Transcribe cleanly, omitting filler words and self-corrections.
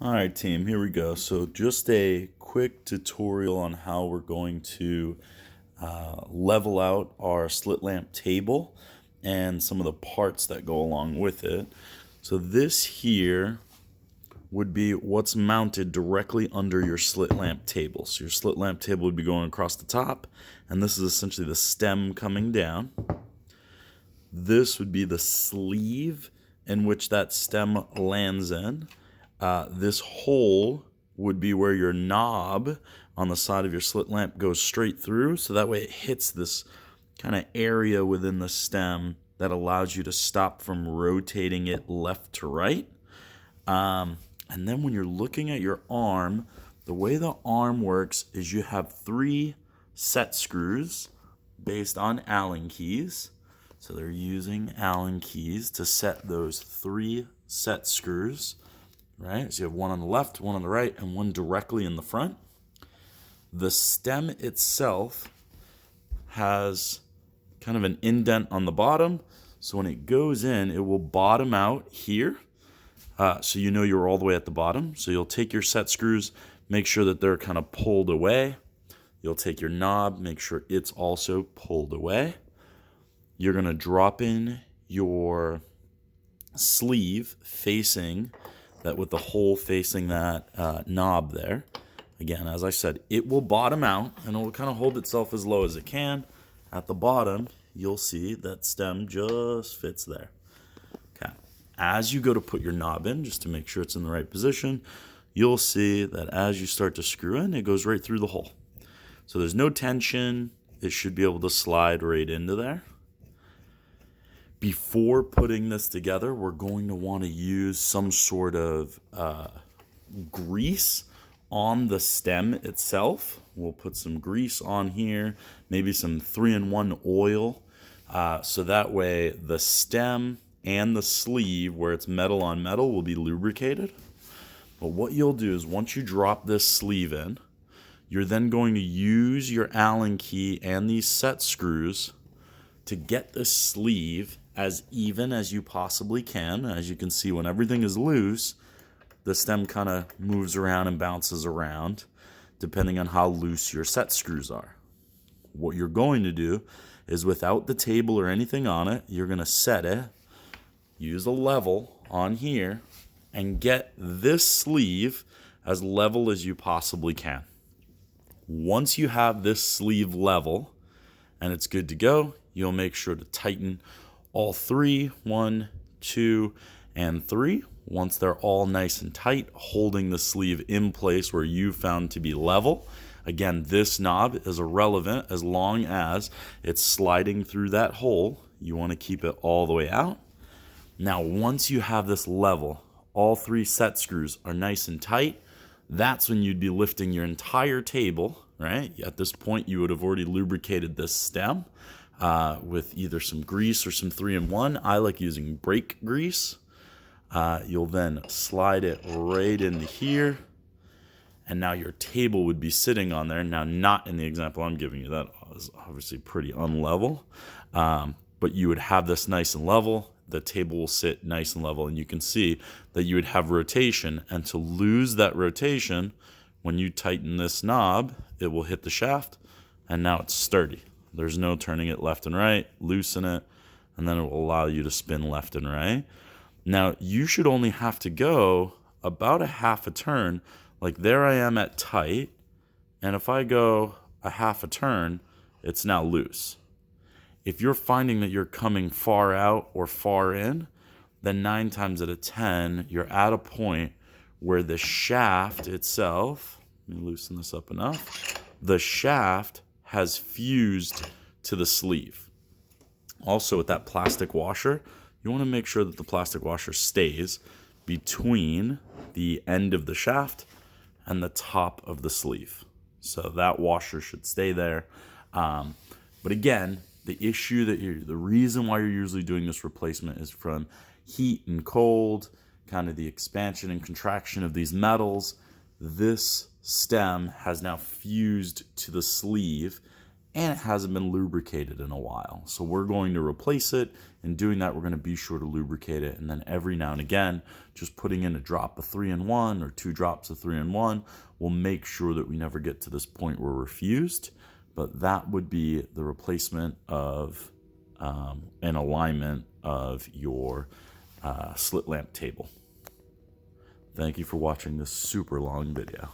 All right, team, here we go. So just a quick tutorial on how we're going to level out our slit lamp table and some of the parts that go along with it. So this here would be what's mounted directly under your slit lamp table. So your slit lamp table would be going across the top, and this is essentially the stem coming down. This would be the sleeve in which that stem lands in. This hole would be where your knob on the side of your slit lamp goes straight through, so that way it hits this kind of area within the stem that allows you to stop from rotating it left to right. And then when you're looking at your arm, the way the arm works is you have 3 set screws based on Allen keys. So they're using Allen keys to set those 3 set screws. Right? So you have one on the left, one on the right, and one directly in the front. The stem itself has kind of an indent on the bottom. So when it goes in, it will bottom out here. So you know you're all the way at the bottom. So you'll take your set screws, make sure that they're kind of pulled away. You'll take your knob, make sure it's also pulled away. You're going to drop in your sleeve facing that with the hole facing that knob there. Again, as I said, it will bottom out and it will kind of hold itself as low as it can. At the bottom, you'll see that stem just fits there. Okay. As you go to put your knob in, just to make sure it's in the right position, you'll see that as you start to screw in, it goes right through the hole. So there's no tension. It should be able to slide right into there. Before putting this together, we're going to want to use some sort of grease on the stem itself. We'll put some grease on here, maybe some 3-in-1 oil, so that way the stem and the sleeve, where it's metal on metal, will be lubricated. But what you'll do is once you drop this sleeve in, you're then going to use your Allen key and these set screws to get the sleeve as even as you possibly can. As you can see, when everything is loose, the stem kind of moves around and bounces around depending on how loose your set screws are. What you're going to do is, without the table or anything on it, you're going to set it, use a level on here, and get this sleeve as level as you possibly can. Once you have this sleeve level and it's good to go, you'll make sure to tighten all 3, 1, 2, and 3. Once they're all nice and tight, holding the sleeve in place where you found to be level. Again, this knob is irrelevant as long as it's sliding through that hole. You want to keep it all the way out. Now, once you have this level, all 3 set screws are nice and tight, that's when you'd be lifting your entire table, right? At this point, you would have already lubricated this stem with either some grease or some 3-in-1. I like using brake grease. You'll then slide it right into here, and now your table would be sitting on there. Now, not in the example I'm giving you. That is obviously pretty unlevel, but you would have this nice and level. The table will sit nice and level, and you can see that you would have rotation, and to lose that rotation, when you tighten this knob, it will hit the shaft, and now it's sturdy. There's no turning it left and right. Loosen it, and then it will allow you to spin left and right. Now, you should only have to go about a half a turn. Like there I am at tight, and if I go a half a turn, it's now loose. If you're finding that you're coming far out or far in, then 9 times out of 10, you're at a point where the shaft itself, let me loosen this up enough, the shaft has fused to the sleeve. Also, with that plastic washer, you want to make sure that the plastic washer stays between the end of the shaft and the top of the sleeve. So that washer should stay there. But again, the reason why you're usually doing this replacement is from heat and cold, kind of the expansion and contraction of these metals. This stem has now fused to the sleeve, and it hasn't been lubricated in a while. So we're going to replace it In doing that, we're going to be sure to lubricate it, and then every now and again, just putting in a drop of 3-in-1 or 2 drops of 3-in-1 will make sure that we never get to this point where we're fused. But that would be the replacement of an alignment of your slit lamp table. Thank you for watching this super long video.